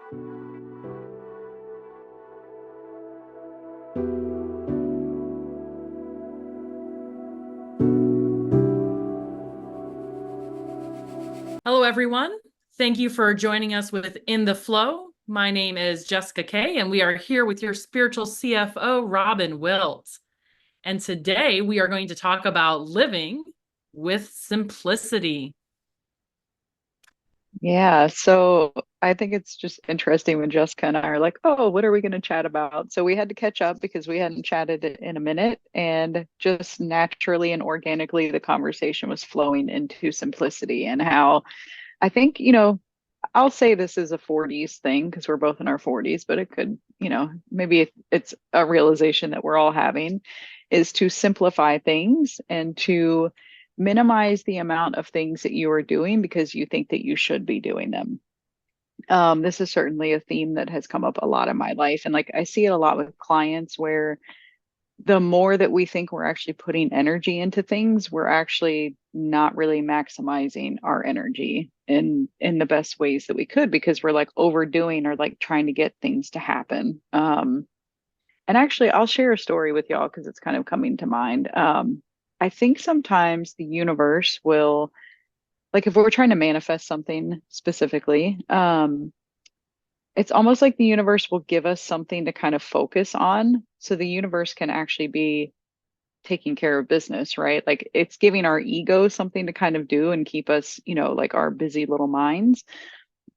Hello, everyone. Thank you for joining us with In the Flow. My name is Jessica Kay, and we are here with your spiritual CFO, Robin Wilt. And today we are going to talk about living with simplicity. Yeah, so I think it's just interesting when Jessica and I are like, oh, what are we going to chat about? So we had to catch up because we hadn't chatted in a minute, and just naturally and organically, the conversation was flowing into simplicity and how I think, I'll say this is a 40s thing because we're both in our 40s, but it could, maybe it's a realization that we're all having is to simplify things and to minimize the amount of things that you are doing because you think that you should be doing them. This is certainly a theme that has come up a lot in my life. And like I see it a lot with clients where the more that we think we're actually putting energy into things, we're actually not really maximizing our energy in the best ways that we could because we're like overdoing or like trying to get things to happen. And actually, I'll share a story with y'all because it's kind of coming to mind. I think sometimes the universe will, like, if we're trying to manifest something specifically, it's almost like the universe will give us something to kind of focus on. So the universe can actually be taking care of business, right? Like it's giving our ego something to kind of do and keep us, like our busy little minds.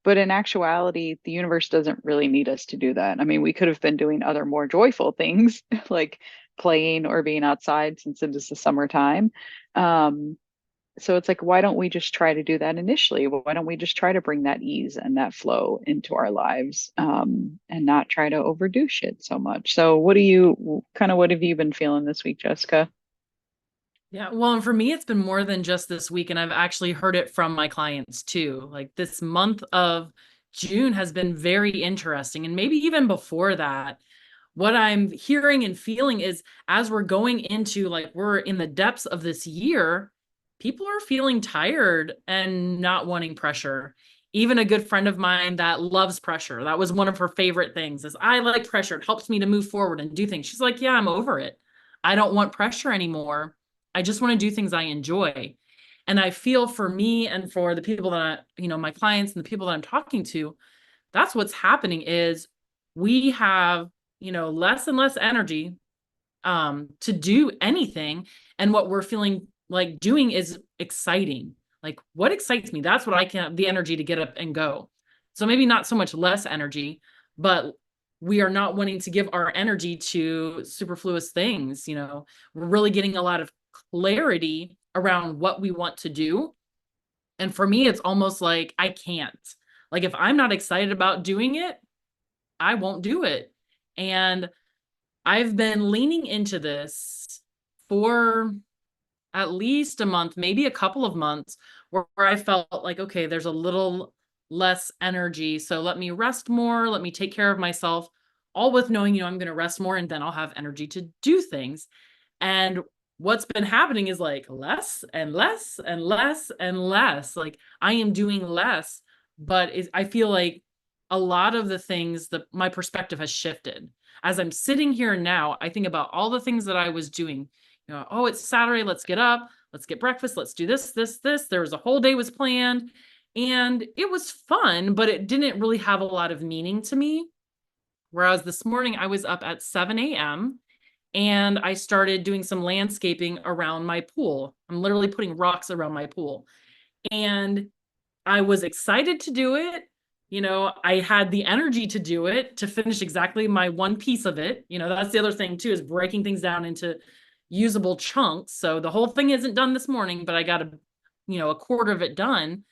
But in actuality, the universe doesn't really need us to do that. I mean, we could have been doing other more joyful things like playing or being outside since it is the summertime. Um, so it's like, why don't we just try to do that initially? Why don't we just try to bring that ease and that flow into our lives, and not try to overdo shit so much? So, what have you been feeling this week, Jessica? Yeah, well, and for me, it's been more than just this week, and I've actually heard it from my clients too. Like this month of June has been very interesting, and maybe even before that. What I'm hearing and feeling is as we're going into like we're in the depths of this year, people are feeling tired and not wanting pressure. Even a good friend of mine that loves pressure, that was one of her favorite things is I like pressure. It helps me to move forward and do things. She's like, yeah, I'm over it. I don't want pressure anymore. I just want to do things I enjoy. And I feel for me and for the people that my clients and the people that I'm talking to, that's what's happening is we have less and less energy to do anything, and what we're feeling like doing is exciting. Like what excites me, that's what I can have the energy to get up and go. So maybe not so much less energy, but we are not wanting to give our energy to superfluous things. We're really getting a lot of clarity around what we want to do, and for me it's almost like I can't, like if I'm not excited about doing it, I won't do it. And I've been leaning into this for at least a month, maybe a couple of months, where I felt like, okay, there's a little less energy. So let me rest more, let me take care of myself, all with knowing, I'm going to rest more and then I'll have energy to do things. And what's been happening is like less and less and less and less. Like I am doing less, but I feel like a lot of the things that my perspective has shifted. As I'm sitting here now, I think about all the things that I was doing. Oh, it's Saturday, let's get up, let's get breakfast, let's do this, this, this. There was a whole day was planned and it was fun, but it didn't really have a lot of meaning to me. Whereas this morning I was up at 7 a.m. and I started doing some landscaping around my pool. I'm literally putting rocks around my pool. And I was excited to do it. I had the energy to do it, to finish exactly my one piece of it. That's the other thing too, is breaking things down into usable chunks. So the whole thing isn't done this morning, but I got a quarter of it done.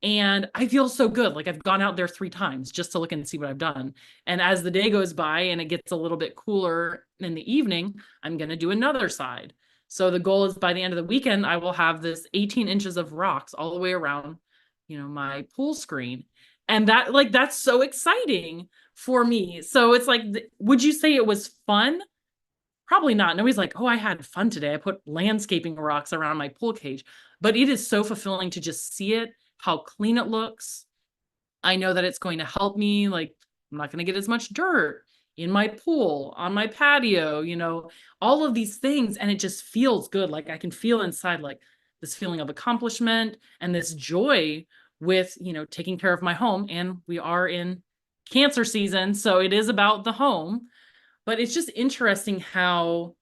And I feel so good. Like I've gone out there 3 times just to look and see what I've done. And as the day goes by and it gets a little bit cooler in the evening, I'm going to do another side. So the goal is by the end of the weekend, I will have this 18 inches of rocks all the way around, my pool screen. And that's so exciting for me. So it's like, would you say it was fun? Probably not. Nobody's like, oh, I had fun today. I put landscaping rocks around my pool cage. But it is so fulfilling to just see it, how clean it looks. I know that it's going to help me. Like, I'm not going to get as much dirt in my pool, on my patio, all of these things. And it just feels good. Like, I can feel inside like this feeling of accomplishment and this joy with, taking care of my home. And we are in Cancer season. So it is about the home. But it's just interesting how,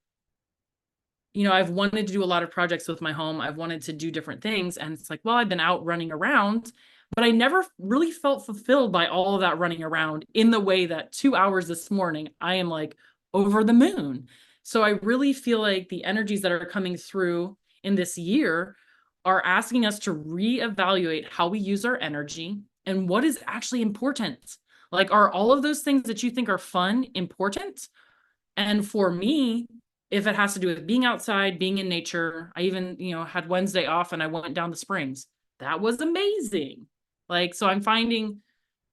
I've wanted to do a lot of projects with my home. I've wanted to do different things. And it's like, well, I've been out running around, but I never really felt fulfilled by all of that running around in the way that 2 hours this morning, I am like over the moon. So I really feel like the energies that are coming through in this year are asking us to reevaluate how we use our energy and what is actually important. Like, are all of those things that you think are fun important? And for me, if it has to do with being outside, being in nature, I even, had Wednesday off and I went down the springs. That was amazing. Like, so I'm finding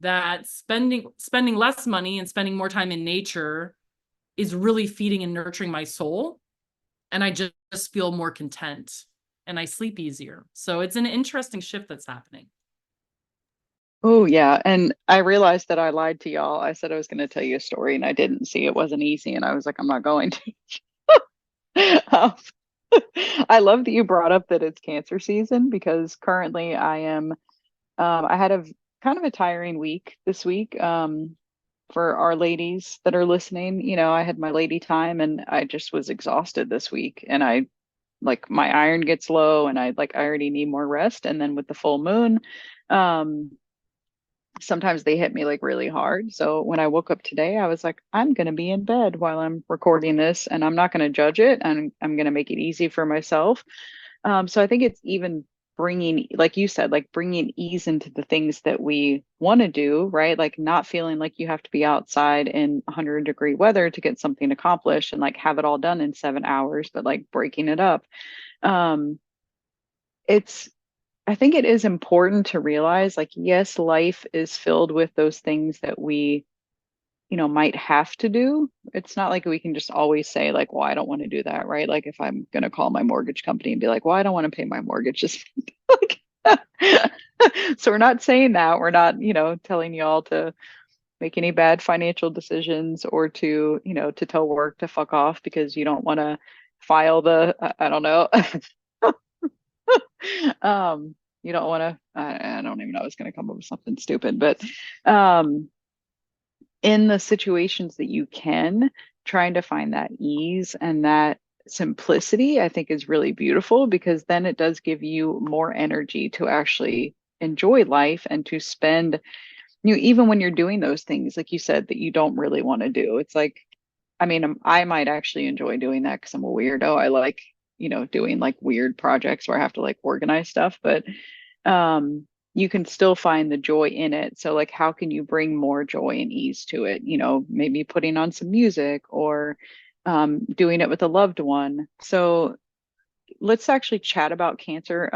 that spending less money and spending more time in nature is really feeding and nurturing my soul. And I just feel more content and I sleep easier. So it's an interesting shift that's happening. Oh, yeah. And I realized that I lied to y'all. I said I was going to tell you a story and I didn't see it wasn't easy. And I was like, I'm not going to. Um, I love that you brought up that it's cancer season because currently I had a kind of a tiring week this week. For our ladies that are listening, I had my lady time and I just was exhausted this week. And I like my iron gets low and I already need more rest. And then with the full moon, um, sometimes they hit me like really hard. So when I woke up today, I was like, I'm going to be in bed while I'm recording this and I'm not going to judge it and I'm going to make it easy for myself. So I think it's even bringing, like you said, like bringing ease into the things that we want to do, right? Like not feeling like you have to be outside in 100-degree weather to get something accomplished and like have it all done in 7 hours, but like breaking it up. Um, it's I think it is important to realize like, yes, life is filled with those things that we, might have to do. It's not like we can just always say, like, well, I don't want to do that, right? Like, if I'm going to call my mortgage company and be like, well, I don't want to pay my mortgage, just like, so we're not saying that. We're not, telling y'all to make any bad financial decisions or to, to tell work to fuck off because you don't want to file the, I don't know. um you don't want to I don't even know I was going to come up with something stupid, but um in the situations that you can, trying to find that ease and that simplicity I think is really beautiful because then it does give you more energy to actually enjoy life and to spend, even when you're doing those things like you said that you don't really want to do. It's like, I mean, I might actually enjoy doing that because I'm a weirdo. I like, doing like weird projects where I have to like organize stuff, but you can still find the joy in it. So like how can you bring more joy and ease to it? Maybe putting on some music or doing it with a loved one. So let's actually chat about cancer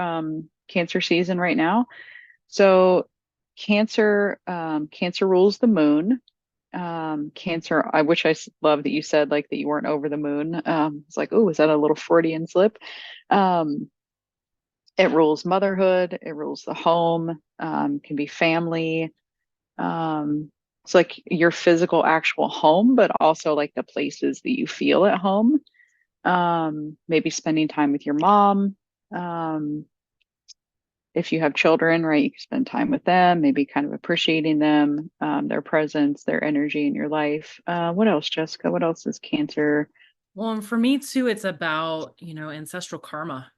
season right now. So cancer rules the moon. Cancer, I wish love that you said like that you weren't over the moon. It's like, oh, is that a little Freudian slip? um it rules motherhood, it rules the home, can be family. It's like your physical actual home but also like the places that you feel at home. Maybe spending time with your mom. um if you have children, right, you can spend time with them, maybe kind of appreciating them, their presence, their energy in your life. What else, Jessica? What else is cancer? Well, and for me too, it's about, ancestral karma.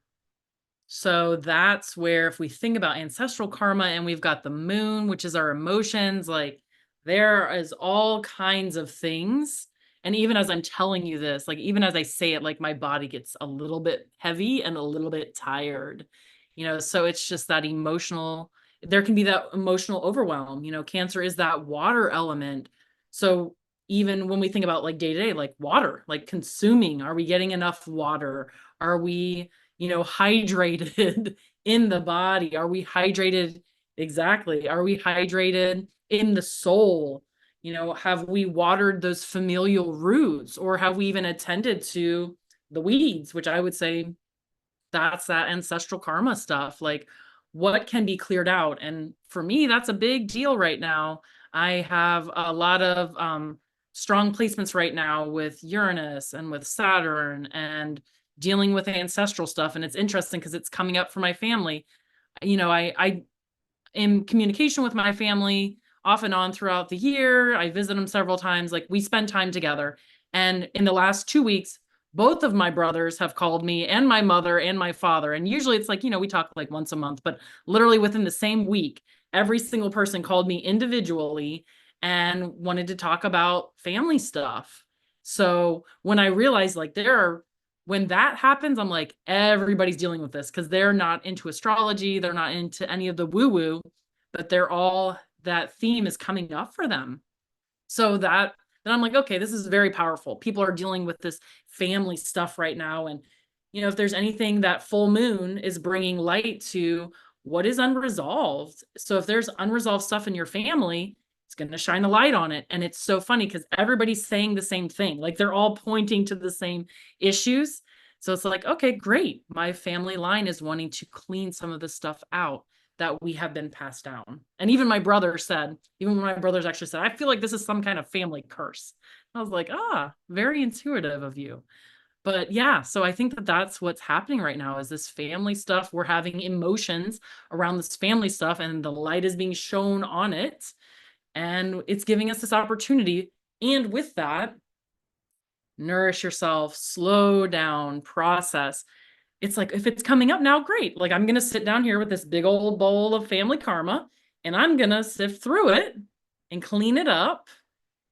So that's where, if we think about ancestral karma and we've got the moon, which is our emotions, like there is all kinds of things. And even as I'm telling you this, like even as I say it, like my body gets a little bit heavy and a little bit tired, so it's just that emotional, there can be that emotional overwhelm. Cancer is that water element. So even when we think about like day to day, like water, like consuming, are we getting enough water? Are we hydrated in the body? Are we hydrated? Exactly. Are we hydrated in the soul? Have we watered those familial roots or have we even attended to the weeds, which I would say that's that ancestral karma stuff. Like, what can be cleared out. And for me, that's a big deal right now. I have a lot of strong placements right now with Uranus and with Saturn and dealing with ancestral stuff. And it's interesting because it's coming up for my family. I in communication with my family off and on throughout the year. I visit them several times. Like we spend time together. And in the last 2 weeks, both of my brothers have called me and my mother and my father. And usually it's like, we talk like once a month, but literally within the same week, every single person called me individually and wanted to talk about family stuff. So when I realized like when that happens, I'm like, everybody's dealing with this because they're not into astrology. They're not into any of the woo woo, but that theme is coming up for them. So then I'm like, okay, this is very powerful. People are dealing with this family stuff right now. And, if there's anything that full moon is bringing light to what is unresolved. So if there's unresolved stuff in your family, it's going to shine a light on it. And it's so funny because everybody's saying the same thing. Like they're all pointing to the same issues. So it's like, okay, great. My family line is wanting to clean some of this stuff out that we have been passed down. And even my brother said, even when my brothers actually said, I feel like this is some kind of family curse. I was like, very intuitive of you. But yeah, so I think that that's what's happening right now is this family stuff. We're having emotions around this family stuff and the light is being shown on it. And it's giving us this opportunity. And with that, nourish yourself, slow down, process. It's like, if it's coming up now, great. Like, I'm going to sit down here with this big old bowl of family karma and I'm going to sift through it and clean it up.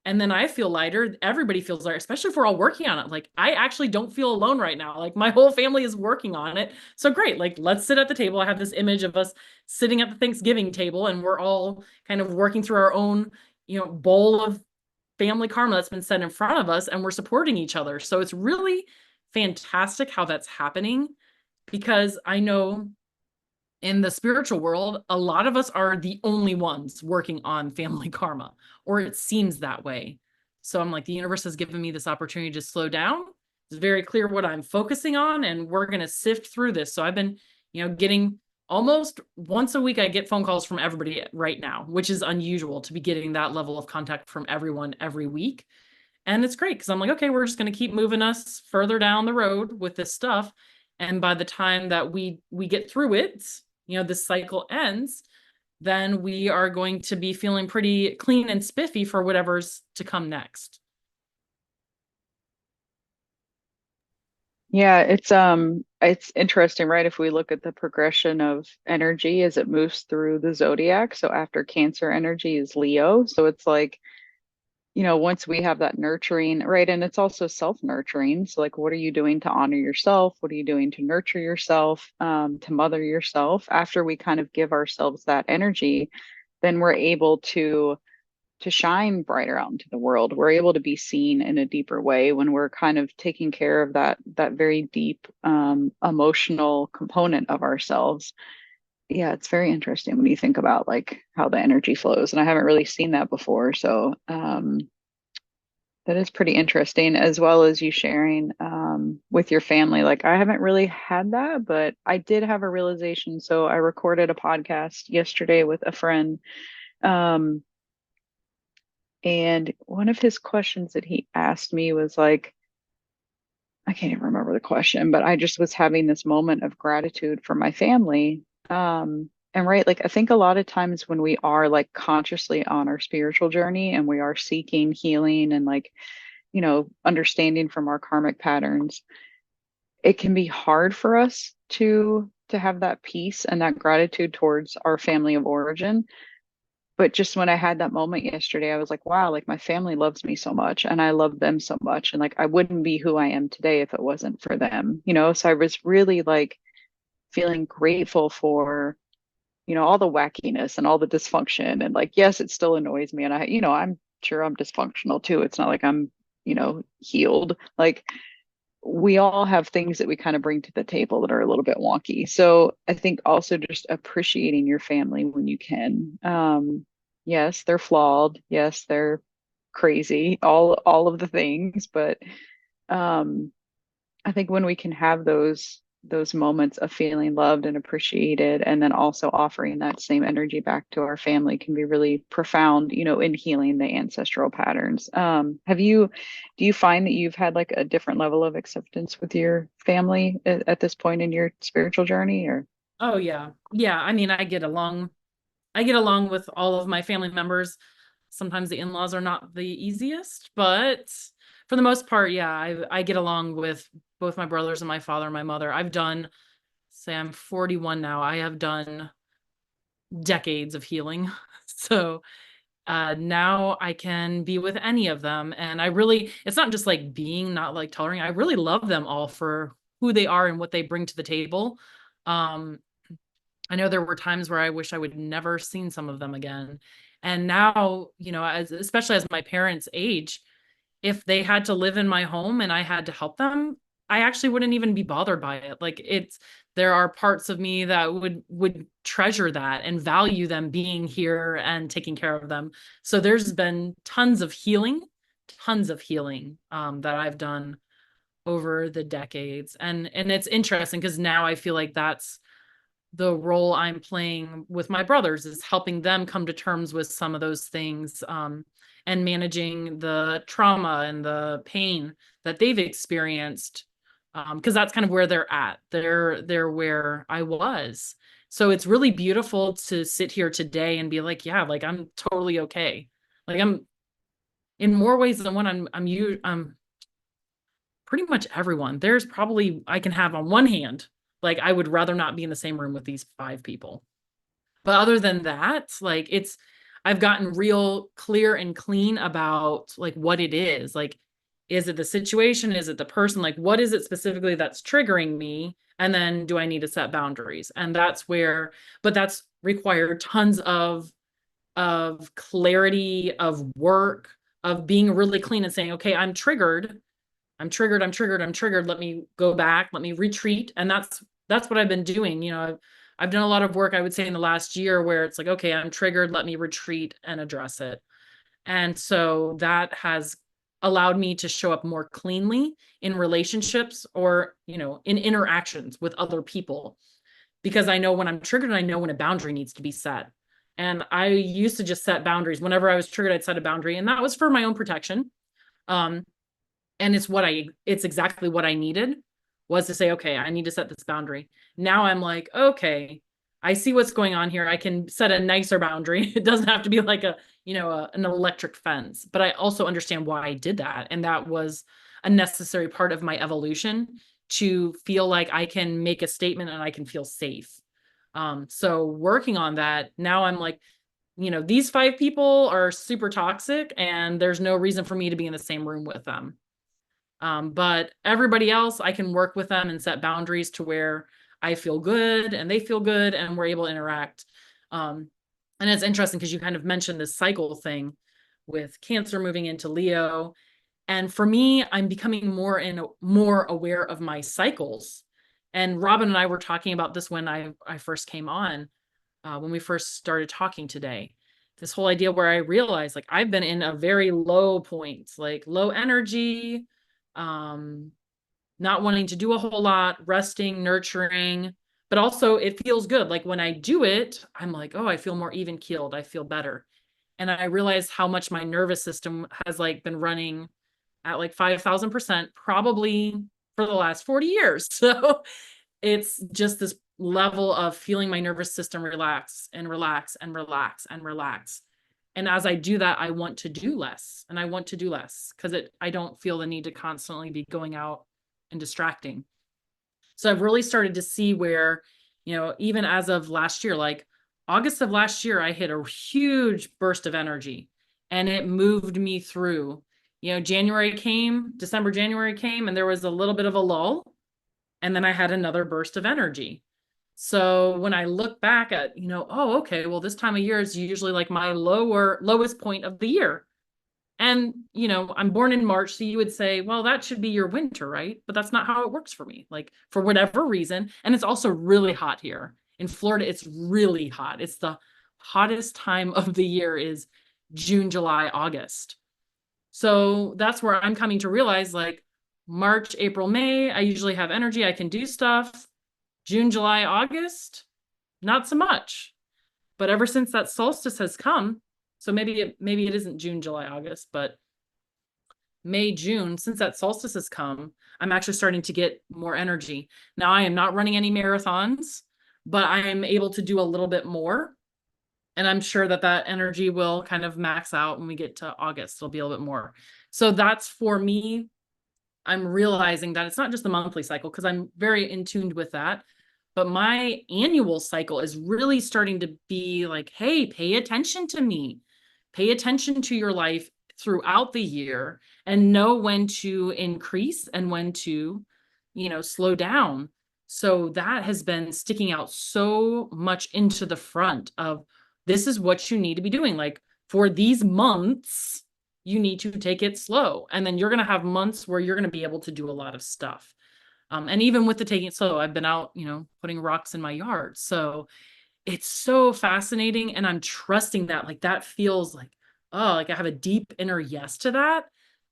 And then I feel lighter. Everybody feels lighter, especially if we're all working on it. Like, I actually don't feel alone right now. Like, my whole family is working on it. So great. Like, let's sit at the table. I have this image of us sitting at the Thanksgiving table and we're all kind of working through our own, bowl of family karma that's been set in front of us and we're supporting each other. So it's really fantastic how that's happening because I know in the spiritual world, a lot of us are the only ones working on family karma, or it seems that way. So I'm like, the universe has given me this opportunity to slow down. It's very clear what I'm focusing on, and we're going to sift through this. So I've been, getting almost once a week, I get phone calls from everybody right now, which is unusual to be getting that level of contact from everyone every week. And it's great because I'm like, okay, we're just going to keep moving us further down the road with this stuff. And by the time that we get through it, this cycle ends, then we are going to be feeling pretty clean and spiffy for whatever's to come next. Yeah, it's interesting, right? If we look at the progression of energy as it moves through the zodiac. So after Cancer energy is Leo. So it's like, once we have that nurturing, right? And it's also self-nurturing. So like, what are you doing to honor yourself? What are you doing to nurture yourself, to mother yourself? After we kind of give ourselves that energy, then we're able to shine brighter out into the world. We're able to be seen in a deeper way when we're kind of taking care of that very deep emotional component of ourselves. Yeah, it's very interesting when you think about like how the energy flows, and I haven't really seen that before. So that is pretty interesting, as well as you sharing with your family. Like I haven't really had that, but I did have a realization. So I recorded a podcast yesterday with a friend. Um, And one of his questions that he asked me was like, I can't even remember the question, but I just was having this moment of gratitude for my family. And right, like I think a lot of times when we are like consciously on our spiritual journey and we are seeking healing and like, understanding from our karmic patterns, it can be hard for us to have that peace and that gratitude towards our family of origin. But just when I had that moment yesterday, I was like, wow, like my family loves me so much and I love them so much. And like I wouldn't be who I am today if it wasn't for them. So I was really like feeling grateful for, all the wackiness and all the dysfunction. And like, yes, it still annoys me. And I'm sure I'm dysfunctional too. It's not like I'm, healed. Like we all have things that we kind of bring to the table that are a little bit wonky. So I think also just appreciating your family when you can. Yes, they're flawed. Yes, they're crazy. All of the things, but um, I think when we can have those moments of feeling loved and appreciated, and then also offering that same energy back to our family can be really profound, in healing the ancestral patterns. Do you find that you've had like a different level of acceptance with your family at this point in your spiritual journey, or? Oh yeah. Yeah. I mean, I get along with all of my family members. Sometimes the in-laws are not the easiest, but for the most part, yeah, I get along with both my brothers and my father and my mother. I've done, say I'm 41 now. I have done decades of healing. So now I can be with any of them. And I really, it's not just like being not like tolerating. I really love them all for who they are and what they bring to the table. Um, I know there were times where I wish I would never seen some of them again. And now, as especially as my parents age, if they had to live in my home and I had to help them, I actually wouldn't even be bothered by it. Like there are parts of me that would treasure that and value them being here and taking care of them. So there's been tons of healing that I've done over the decades. And it's interesting because now I feel like that's the role I'm playing with my brothers, is helping them come to terms with some of those things, and managing the trauma and the pain that they've experienced. Because that's kind of where they're at. They're where I was. So it's really beautiful to sit here today and be like, yeah, like I'm totally okay. Like I'm in more ways than one. I'm pretty much everyone. There's probably I can have on one hand, like I would rather not be in the same room with these five people. But other than that, like I've gotten real clear and clean about like what it is. Like, is it the situation? Is it the person? Like, what is it specifically that's triggering me? And then do I need to set boundaries? And but that's required tons of clarity, of work, of being really clean and saying, okay, I'm triggered. I'm triggered. Let me go back. Let me retreat. And that's what I've been doing. I've done a lot of work, I would say, in the last year where it's like, okay, I'm triggered. Let me retreat and address it. And so that has allowed me to show up more cleanly in relationships or, in interactions with other people, because I know when I'm triggered and I know when a boundary needs to be set. And I used to just set boundaries. Whenever I was triggered, I'd set a boundary, and that was for my own protection. Um, and it's exactly what I needed, was to say, okay, I need to set this boundary. Now I'm like, okay, I see what's going on here. I can set a nicer boundary. It doesn't have to be like an electric fence, but I also understand why I did that. And that was a necessary part of my evolution, to feel like I can make a statement and I can feel safe. So working on that, now I'm like, these five people are super toxic and there's no reason for me to be in the same room with them. But everybody else, I can work with them and set boundaries to where I feel good and they feel good and we're able to interact. And it's interesting because you kind of mentioned this cycle thing with Cancer moving into Leo. And for me, I'm becoming more aware of my cycles. And Robin and I were talking about this when I first came on, when we first started talking today. This whole idea where I realized like I've been in a very low point, like low energy, um, not wanting to do a whole lot, resting, nurturing, but also it feels good. Like when I do it, I'm like, oh, I feel more even keeled. I feel better. And I realized how much my nervous system has like been running at like 5,000%, probably for the last 40 years. So it's just this level of feeling my nervous system relax and relax and relax and relax. And as I do that, I want to do less, and I want to do less because I don't feel the need to constantly be going out and distracting. So I've really started to see where, even as of last year, like August of last year, I hit a huge burst of energy and it moved me through. January came, and there was a little bit of a lull. And then I had another burst of energy. So when I look back at, oh, okay, well, this time of year is usually like my lowest point of the year. And, I'm born in March, so you would say, well, that should be your winter, right? But that's not how it works for me. Like for whatever reason, and it's also really hot here. In Florida, it's really hot. It's the hottest time of the year is June, July, August. So that's where I'm coming to realize like, March, April, May, I usually have energy. I can do stuff. June, July, August, not so much. But ever since that solstice has come, so maybe it isn't June, July, August, but May, June, since that solstice has come, I'm actually starting to get more energy. Now I am not running any marathons, but I am able to do a little bit more. And I'm sure that that energy will kind of max out when we get to August. It'll be a little bit more. So that's for me. I'm realizing that it's not just the monthly cycle because I'm very in tuned with that. But my annual cycle is really starting to be like, hey, pay attention to me. Pay attention to your life throughout the year and know when to increase and when to, slow down. So that has been sticking out so much into the front of this is what you need to be doing. Like for these months, you need to take it slow. And then you're going to have months where you're going to be able to do a lot of stuff. And even with the taking it slow, I've been out, putting rocks in my yard. So it's so fascinating. And I'm trusting that, like, that feels like, oh, like I have a deep inner yes to that.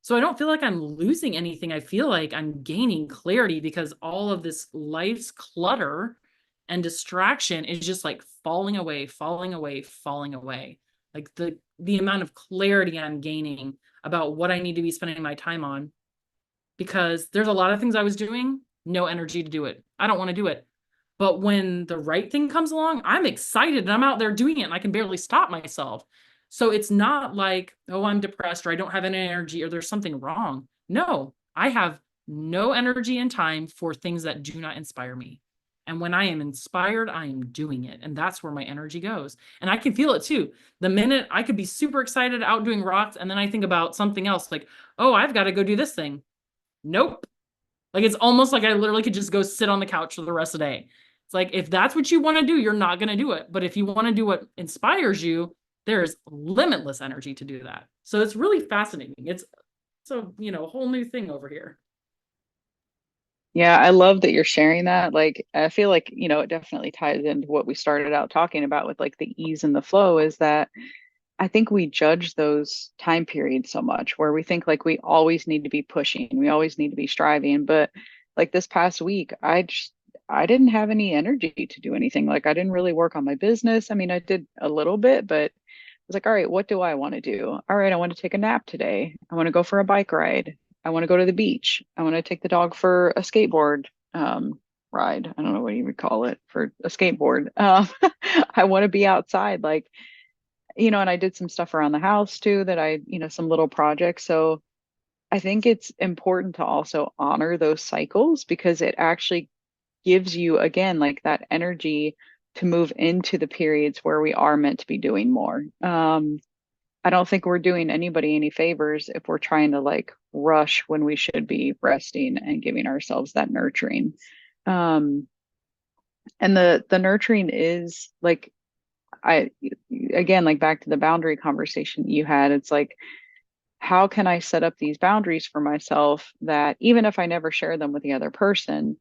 So I don't feel like I'm losing anything. I feel like I'm gaining clarity because all of this life's clutter and distraction is just like falling away, falling away, falling away. Like the amount of clarity I'm gaining about what I need to be spending my time on because there's a lot of things I was doing, no energy to do it. I don't want to do it. But when the right thing comes along, I'm excited and I'm out there doing it and I can barely stop myself. So it's not like, oh, I'm depressed or I don't have any energy or there's something wrong. No, I have no energy and time for things that do not inspire me. And when I am inspired, I am doing it. And that's where my energy goes. And I can feel it too. The minute I could be super excited out doing rocks, and then I think about something else like, oh, I've got to go do this thing. Nope. Like it's almost like I literally could just go sit on the couch for the rest of the day. It's like if that's what you want to do, you're not going to do it. But if you want to do what inspires you, there's limitless energy to do that. So it's really fascinating. It's so, a whole new thing over here. Yeah, I love that you're sharing that. Like, I feel like, it definitely ties into what we started out talking about with like the ease and the flow is that I think we judge those time periods so much where we think like we always need to be pushing, we always need to be striving. But like this past week, I didn't have any energy to do anything. Like I didn't really work on my business. I mean, I did a little bit, but I was like, all right, what do I want to do? All right, I want to take a nap today. I want to go for a bike ride. I want to go to the beach. I want to take the dog for a skateboard ride. I don't know what you would call it for a skateboard. I want to be outside. Like, and I did some stuff around the house too that some little projects. So I think it's important to also honor those cycles because it actually gives you, again, like that energy to move into the periods where we are meant to be doing more. I don't think we're doing anybody any favors if we're trying to like rush when we should be resting and giving ourselves that nurturing. Um, and the nurturing is like I again, like back to the boundary conversation you had, it's like, how can I set up these boundaries for myself that even if I never share them with the other person,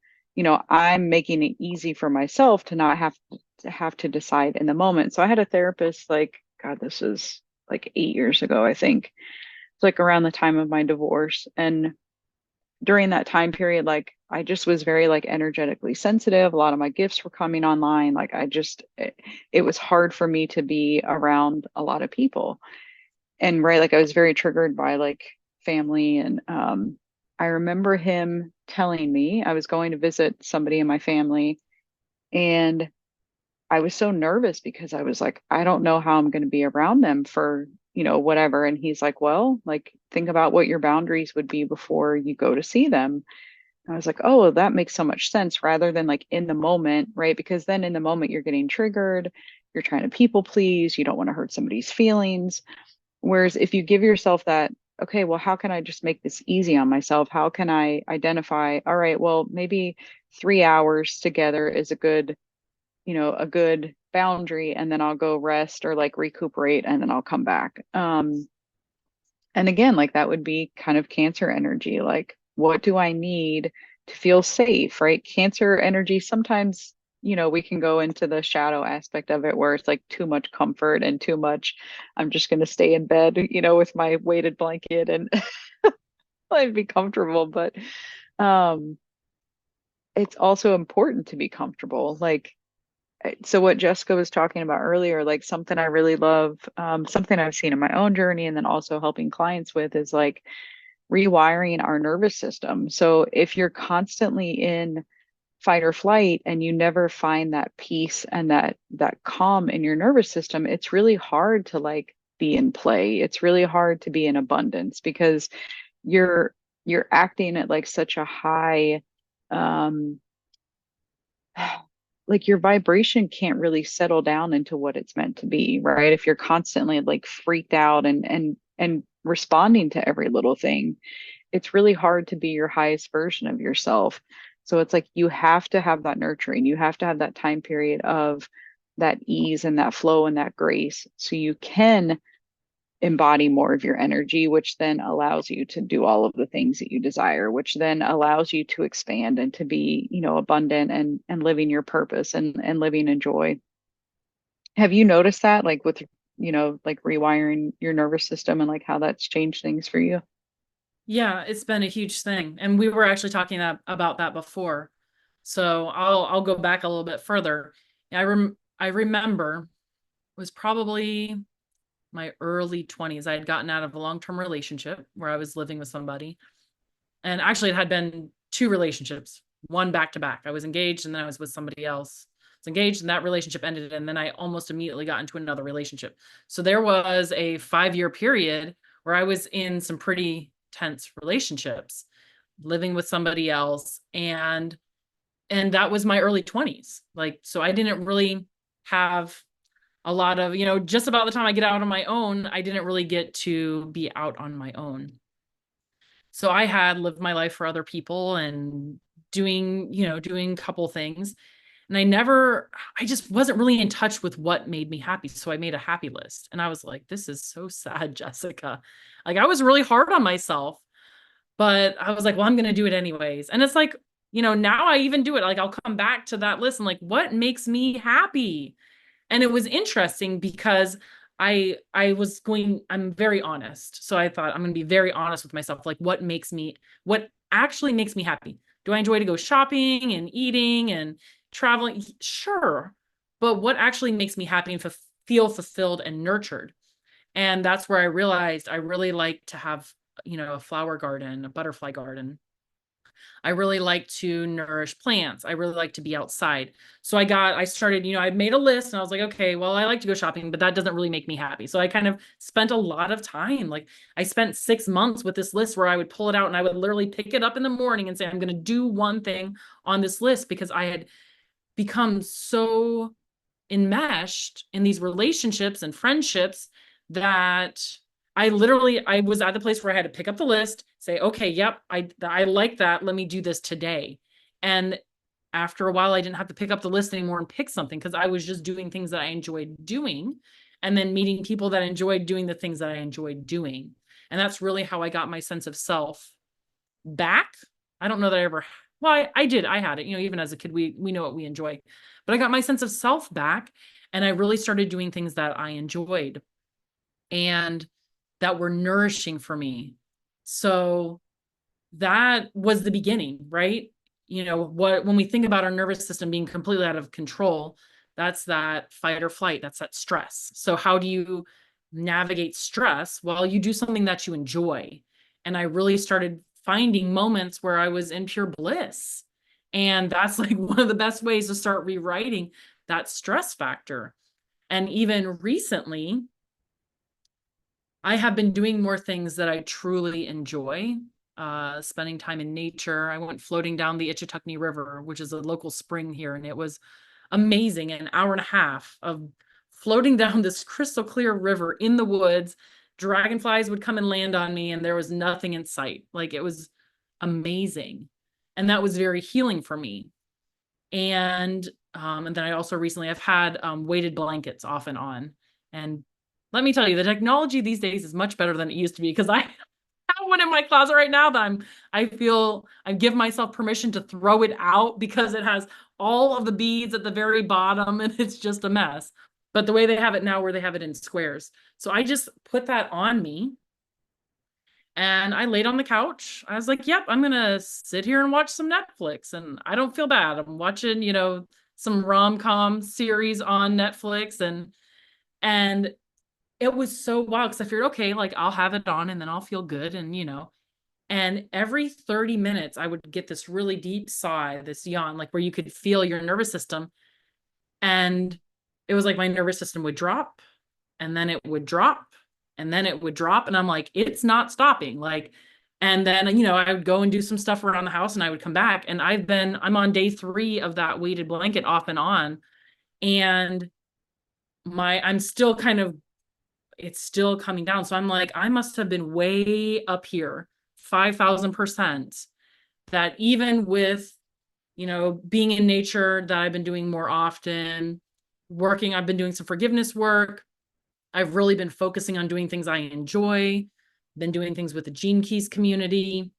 I'm making it easy for myself to not have to decide in the moment. So I had a therapist like, God, this is like 8 years ago, I think. It's like around the time of my divorce. And during that time period, like I just was very like energetically sensitive. A lot of my gifts were coming online. Like it was hard for me to be around a lot of people. And right, like I was very triggered by like family. And I remember him telling me I was going to visit somebody in my family. And I was so nervous because I was like, I don't know how I'm going to be around them for, whatever. And he's like, well, like, think about what your boundaries would be before you go to see them. And I was like, oh, that makes so much sense rather than like in the moment, right? Because then in the moment, you're getting triggered, you're trying to people please, you don't want to hurt somebody's feelings. Whereas if you give yourself that, okay, well, how can I just make this easy on myself? How can I identify, all right, well, maybe 3 hours together is a good boundary, and then I'll go rest or like recuperate and then I'll come back. And again, like that would be kind of Cancer energy. Like, what do I need to feel safe, right? Cancer energy, sometimes, we can go into the shadow aspect of it where it's like too much comfort and too much, I'm just going to stay in bed, with my weighted blanket and I'd be comfortable, but um, it's also important to be comfortable. Like, so what Jessica was talking about earlier, like something I really love, something I've seen in my own journey and then also helping clients with is like rewiring our nervous system. So if you're constantly in fight or flight and you never find that peace and that calm in your nervous system, it's really hard to like be in play. It's really hard to be in abundance because you're you're acting at like such a high um like your vibration can't really settle down into what it's meant to be, right? If you're constantly like freaked out and responding to every little thing, it's really hard to be your highest version of yourself. So it's like you have to have that nurturing. You have to have that time period of that ease and that flow and that grace so you can embody more of your energy, which then allows you to do all of the things that you desire, which then allows you to expand and to be, you know, abundant and living your purpose and living in joy. Have you noticed that, like with, you know, like rewiring your nervous system and like how that's changed things for you? Yeah, it's been a huge thing. And we were actually talking about that before. So I'll go back a little bit further. I remember it was probably my early 20s. I had gotten out of a long-term relationship where I was living with somebody. And actually it had been two relationships, one back to back. I was engaged and then I was with somebody else. I was engaged and that relationship ended and then I almost immediately got into another relationship. So there was a 5-year period where I was in some pretty tense relationships, living with somebody else, and that was my early 20s. Like, so I didn't really have a lot of, just about the time I get out on my own, I didn't really get to be out on my own. So I had lived my life for other people and doing a couple things. And I just wasn't really in touch with what made me happy. So I made a happy list. And I was like, this is so sad, Jessica. Like I was really hard on myself, but I was like, well, I'm going to do it anyways. And it's like, now I even do it. Like I'll come back to that list and like, what makes me happy? And it was interesting because I'm very honest. So I thought I'm going to be very honest with myself. Like what actually makes me happy? Do I enjoy to go shopping and eating and traveling? Sure. But what actually makes me happy and feel fulfilled and nurtured? And that's where I realized I really like to have, a flower garden, a butterfly garden. I really like to nourish plants. I really like to be outside. So I started, I made a list and I was like, okay, well, I like to go shopping, but that doesn't really make me happy. So I kind of spent a lot of time. Like I spent 6 months with this list where I would pull it out and I would literally pick it up in the morning and say, I'm going to do one thing on this list because I had become so enmeshed in these relationships and friendships that I was at the place where I had to pick up the list, say, okay, yep, I like that. Let me do this today. And after a while, I didn't have to pick up the list anymore and pick something because I was just doing things that I enjoyed doing and then meeting people that enjoyed doing the things that I enjoyed doing. And that's really how I got my sense of self back. I don't know that I ever, well, I did. I had it, even as a kid, we know what we enjoy, but I got my sense of self back and I really started doing things that I enjoyed and that were nourishing for me. So that was the beginning, right? When we think about our nervous system being completely out of control, that's that fight or flight, that's that stress. So how do you navigate stress? Well, you do something that you enjoy. And I really started finding moments where I was in pure bliss. And that's like one of the best ways to start rewriting that stress factor. And even recently, I have been doing more things that I truly enjoy, spending time in nature. I went floating down the Itchitucknee River, which is a local spring here, and it was amazing. An hour and a half of floating down this crystal clear river in the woods. Dragonflies would come and land on me, and there was nothing in sight. Like it was amazing. And that was very healing for me. And then I also recently I've had weighted blankets off and on. And let me tell you, the technology these days is much better than it used to be because I have one in my closet right now that I give myself permission to throw it out because it has all of the beads at the very bottom and it's just a mess. But the way they have it now, where they have it in squares. So I just put that on me And I laid on the couch. I was like, yep, I'm gonna sit here and watch some Netflix. And I don't feel bad. I'm watching, some rom-com series on Netflix, and it was so wild because I figured, okay, like I'll have it on and then I'll feel good. And every 30 minutes I would get this really deep sigh, this yawn, like where you could feel your nervous system. And it was like my nervous system would drop, and then it would drop, and then it would drop. And I'm like, it's not stopping. Like, and then, I would go and do some stuff around the house and I would come back. And I'm on day 3 of that weighted blanket off and on. And I'm still it's still coming down. So I'm like, I must have been way up here, 5,000%. That even with, being in nature that I've been doing more often, I've been doing some forgiveness work. I've really been focusing on doing things I enjoy, been doing things with the Gene Keys community,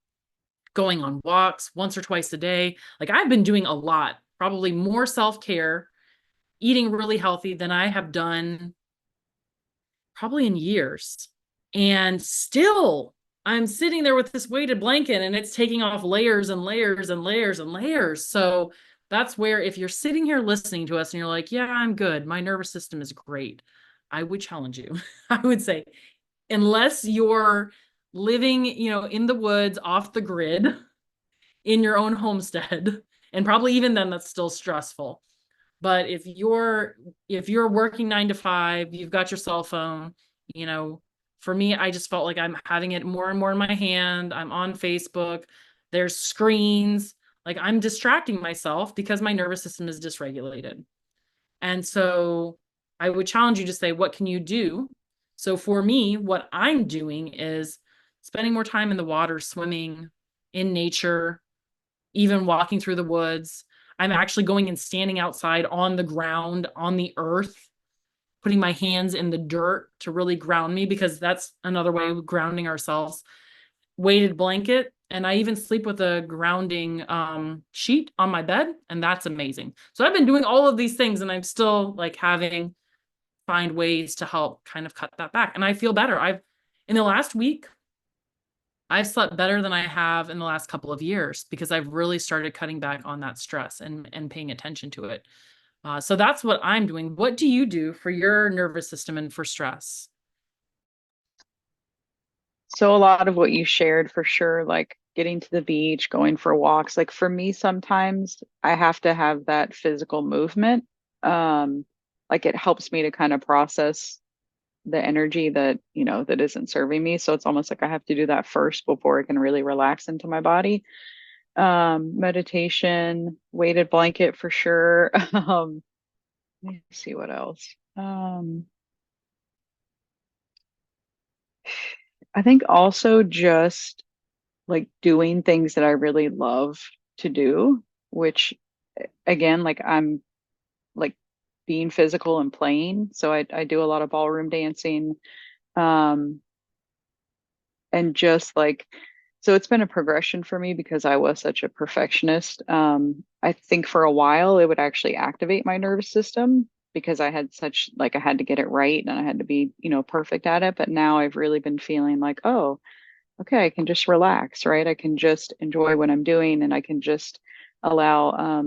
going on walks once or twice a day. Like I've been doing a lot, probably more self-care, eating really healthy than I have done probably in years. And still, I'm sitting there with this weighted blanket and it's taking off layers and layers and layers and layers. So that's where, if you're sitting here listening to us and you're like, yeah, I'm good, my nervous system is great, I would challenge you. I would say, unless you're living, in the woods off the grid in your own homestead, and probably even then that's still stressful. But if you're working 9 to 5, you've got your cell phone, you know, for me, I just felt like I'm having it more and more in my hand. I'm on Facebook. There's screens. Like I'm distracting myself because my nervous system is dysregulated. And so I would challenge you to say, what can you do? So for me, what I'm doing is spending more time in the water, swimming in nature, even walking through the woods. I'm actually going and standing outside on the ground, on the earth, putting my hands in the dirt to really ground me, because that's another way of grounding ourselves. Weighted blanket. And I even sleep with a grounding sheet on my bed. And that's amazing. So I've been doing all of these things and I'm still like find ways to help kind of cut that back. And I feel better. In the last week, I've slept better than I have in the last couple of years because I've really started cutting back on that stress and paying attention to it. So that's what I'm doing. What do you do for your nervous system and for stress? So a lot of what you shared for sure, like getting to the beach, going for walks. Like for me, sometimes I have to have that physical movement. Um, like it helps me to kind of process the energy that, that isn't serving me. So it's almost like I have to do that first before I can really relax into my body. Meditation, weighted blanket for sure. Let me see what else. I think also just like doing things that I really love to do, which again, like I'm like being physical and playing. So I do a lot of ballroom dancing. Um, and just like, so it's been a progression for me because I was such a perfectionist. I think for a while it would actually activate my nervous system because I had such like I had to get it right and I had to be, perfect at it. But now I've really been feeling like, oh, okay, I can just relax, right? I can just enjoy what I'm doing and I can just allow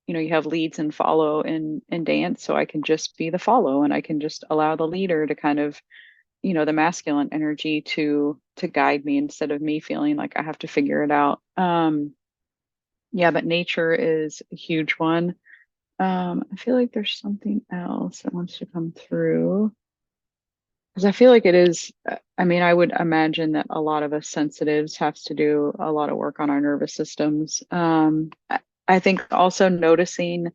you have leads and follow in dance. So I can just be the follow and I can just allow the leader to kind of, the masculine energy to guide me instead of me feeling like I have to figure it out. Yeah, but nature is a huge one. I feel like there's something else that wants to come through. Because I feel like it is, I mean, I would imagine that a lot of us sensitives have to do a lot of work on our nervous systems. I think also noticing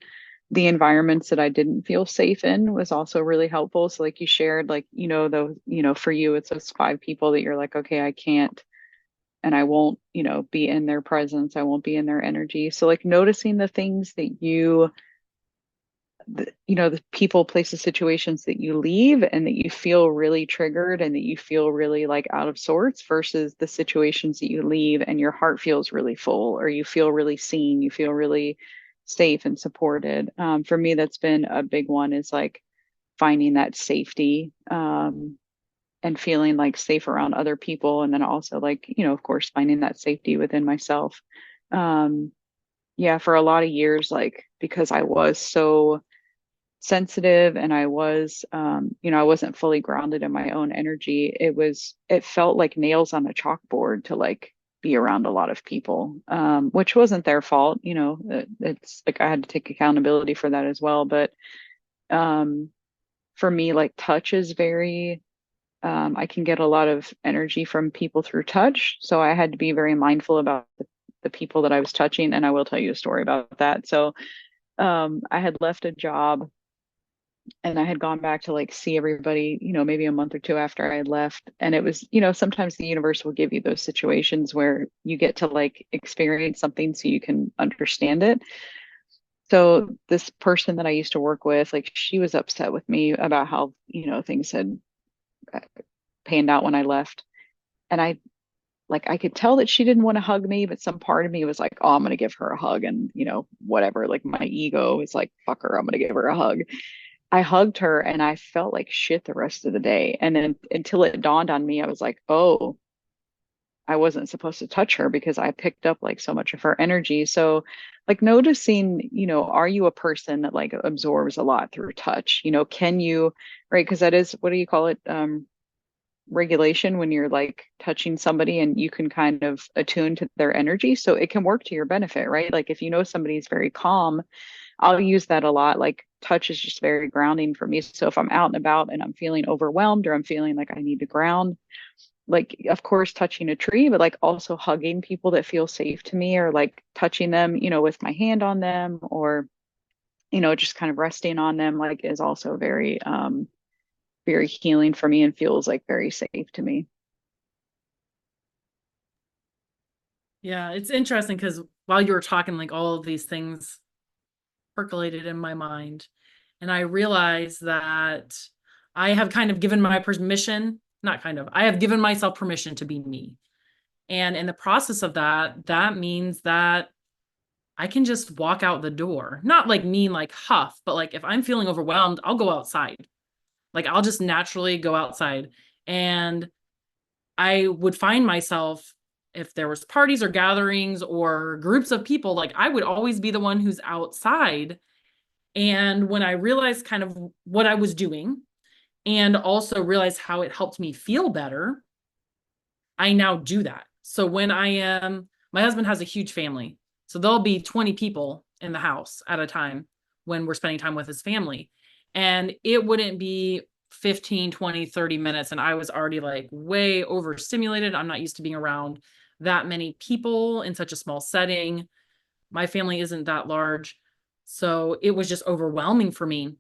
the environments that I didn't feel safe in was also really helpful. So like you shared, like, for you, it's those 5 people that you're like, okay, I can't and I won't, be in their presence. I won't be in their energy. So like noticing the things that the people, places, situations that you leave and that you feel really triggered and that you feel really like out of sorts versus the situations that you leave and your heart feels really full or you feel really seen, you feel really safe and supported. For me, that's been a big one is like finding that safety. and feeling like safe around other people. And then also like, of course, finding that safety within myself. Um, yeah, for a lot of years, like because I was so sensitive and I was, I wasn't fully grounded in my own energy. It felt like nails on a chalkboard to like be around a lot of people, which wasn't their fault. It's like I had to take accountability for that as well. But um, for me, like touch is very, I can get a lot of energy from people through touch. So I had to be very mindful about the people that I was touching. And I will tell you a story about that. So I had left a job and I had gone back to like see everybody, maybe a month or two after I had left. And it was, sometimes the universe will give you those situations where you get to like experience something so you can understand it. So this person that I used to work with, like she was upset with me about how, things had uh, panned out when I left. And I could tell that she didn't want to hug me, but some part of me was like, oh, I'm gonna give her a hug and whatever. Like my ego is like, fuck her, I'm gonna give her a hug. I hugged her and I felt like shit the rest of the day. And then until it dawned on me, I was like, oh, I wasn't supposed to touch her because I picked up like so much of her energy. So like noticing, are you a person that like absorbs a lot through touch? Can you, right? Because that is, what do you call it? Regulation when you're like touching somebody and you can kind of attune to their energy. So it can work to your benefit, right? Like if somebody's very calm, I'll use that a lot. Like touch is just very grounding for me. So if I'm out and about and I'm feeling overwhelmed or I'm feeling like I need to ground, like of course touching a tree, but like also hugging people that feel safe to me or like touching them, with my hand on them or, just kind of resting on them, like is also very, very healing for me and feels like very safe to me. Yeah, it's interesting because while you were talking, like all of these things percolated in my mind. And I realized that I have kind of given my permission, not kind of, I have given myself permission to be me. And in the process of that, that means that I can just walk out the door. Not like mean, like huff, but like if I'm feeling overwhelmed, I'll go outside. Like I'll just naturally go outside. And I would find myself, if there was parties or gatherings or groups of people, like I would always be the one who's outside. And when I realized kind of what I was doing and also realized how it helped me feel better, I now do that. So when my husband has a huge family. So there'll be 20 people in the house at a time when we're spending time with his family. And it wouldn't be 15, 20, 30 minutes. And I was already like way overstimulated. I'm not used to being around that many people in such a small setting. My family isn't that large. So it was just overwhelming for me.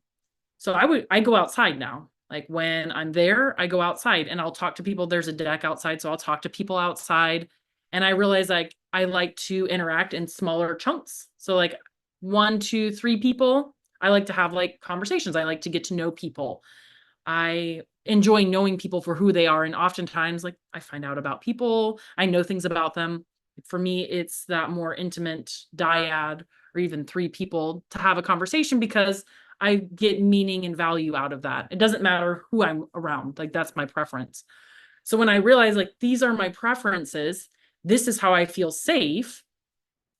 So I go outside now. Like when I'm there, I go outside and I'll talk to people. There's a deck outside, so I'll talk to people outside. And I realize like I like to interact in smaller chunks. So like one, two, three people. I like to have like conversations. I like to get to know people. I enjoy knowing people for who they are. And oftentimes, like I find out about people, I know things about them. For me, it's that more intimate dyad or even three people to have a conversation because I get meaning and value out of that. It doesn't matter who I'm around, like that's my preference. So when I realize like these are my preferences, this is how I feel safe.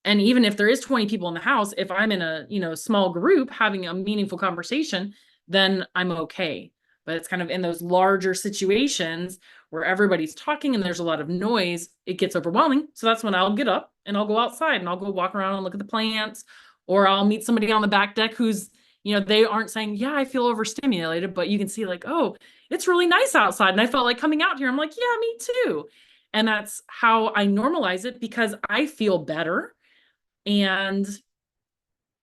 And even if there is 20 people in the house, if I'm in a, small group having a meaningful conversation, then I'm okay. But it's kind of in those larger situations where everybody's talking and there's a lot of noise, it gets overwhelming. So that's when I'll get up and I'll go outside and I'll go walk around and look at the plants, or I'll meet somebody on the back deck who's, they aren't saying, yeah, I feel overstimulated, but you can see like, oh, it's really nice outside. And I felt like coming out here. I'm like, yeah, me too. And that's how I normalize it because I feel better and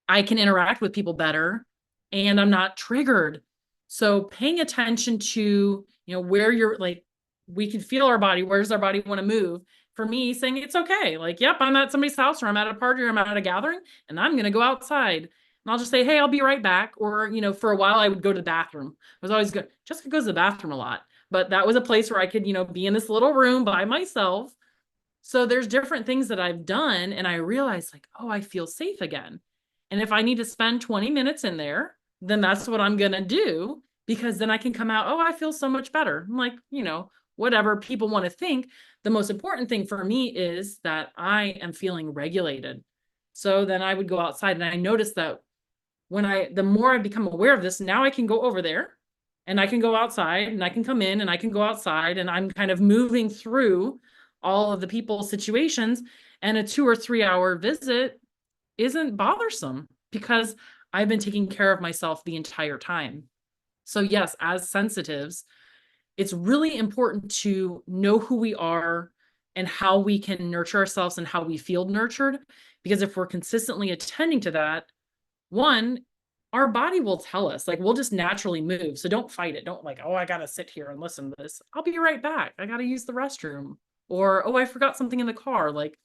I can interact with people better and I'm not triggered. So paying attention to, where you're like, we can feel our body. Where does our body want to move? For me, saying it's okay. Like, yep, I'm at somebody's house or I'm at a party or I'm at a gathering and I'm going to go outside. And I'll just say, hey, I'll be right back. Or, for a while I would go to the bathroom. I was always good. Jessica goes to the bathroom a lot. But that was a place where I could, be in this little room by myself. So there's different things that I've done and I realize like, oh, I feel safe again. And if I need to spend 20 minutes in there, then that's what I'm going to do because then I can come out, oh, I feel so much better. I'm like, whatever people want to think. The most important thing for me is that I am feeling regulated. So then I would go outside, and I noticed that the more I become aware of this, now I can go over there and I can go outside and I can come in and I can go outside, and I'm kind of moving through all of the people's situations. And a 2 or 3 hour visit isn't bothersome because I've been taking care of myself the entire time. So, yes, as sensitives, it's really important to know who we are and how we can nurture ourselves and how we feel nurtured. Because if we're consistently attending to that, one, our body will tell us, like, we'll just naturally move. So don't fight it. Don't like, oh, I got to sit here and listen to this. I'll be right back. I got to use the restroom. Or, oh, I forgot something in the car. Like,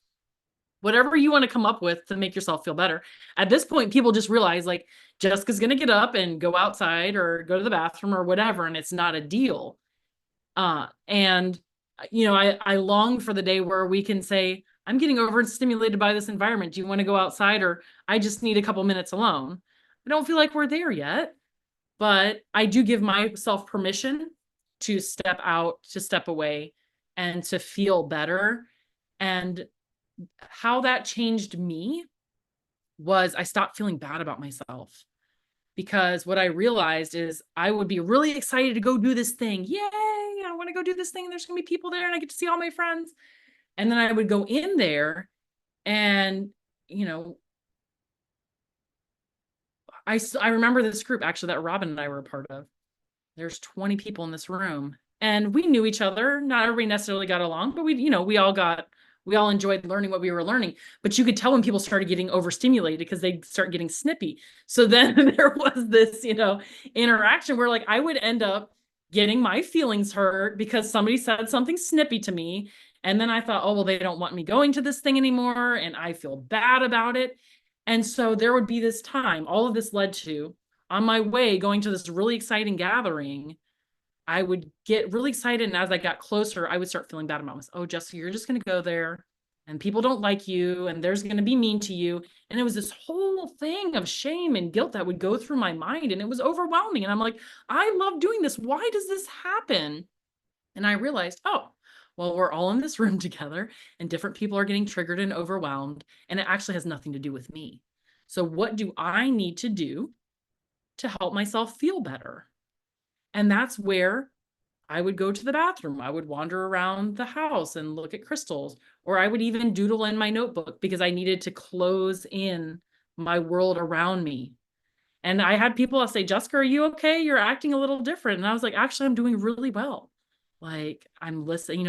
whatever you want to come up with to make yourself feel better. At this point, people just realize, like, Jessica's going to get up and go outside or go to the bathroom or whatever, and it's not a deal. And I long for the day where we can say, I'm getting overstimulated by this environment. Do you want to go outside? Or I just need a couple minutes alone. I don't feel like we're there yet, but I do give myself permission to step out, to step away, and to feel better. And how that changed me was I stopped feeling bad about myself, because what I realized is I would be really excited to go do this thing. Yay, I want to go do this thing. And there's going to be people there and I get to see all my friends. And then I would go in there and, you know, I remember this group actually that Robin and I were a part of. There's 20 people in this room and we knew each other. Not everybody necessarily got along, but we all enjoyed learning what we were learning. But you could tell when people started getting overstimulated because they start getting snippy. So then there was this, interaction where, like, I would end up getting my feelings hurt because somebody said something snippy to me. And then I thought, oh, well, they don't want me going to this thing anymore. And I feel bad about it. And so there would be this time, all of this led to, on my way going to this really exciting gathering, I would get really excited. And as I got closer, I would start feeling bad about myself. Oh, Jessica, you're just going to go there and people don't like you and there's going to be mean to you. And it was this whole thing of shame and guilt that would go through my mind. And it was overwhelming. And I'm like, I love doing this. Why does this happen? And I realized, oh, well, we're all in this room together and different people are getting triggered and overwhelmed. And it actually has nothing to do with me. So what do I need to do to help myself feel better? And that's where I would go to the bathroom. I would wander around the house and look at crystals, or I would even doodle in my notebook because I needed to close in my world around me. And I had people say, Jessica, are you okay? You're acting a little different. And I was like, actually, I'm doing really well. Like, I'm listening,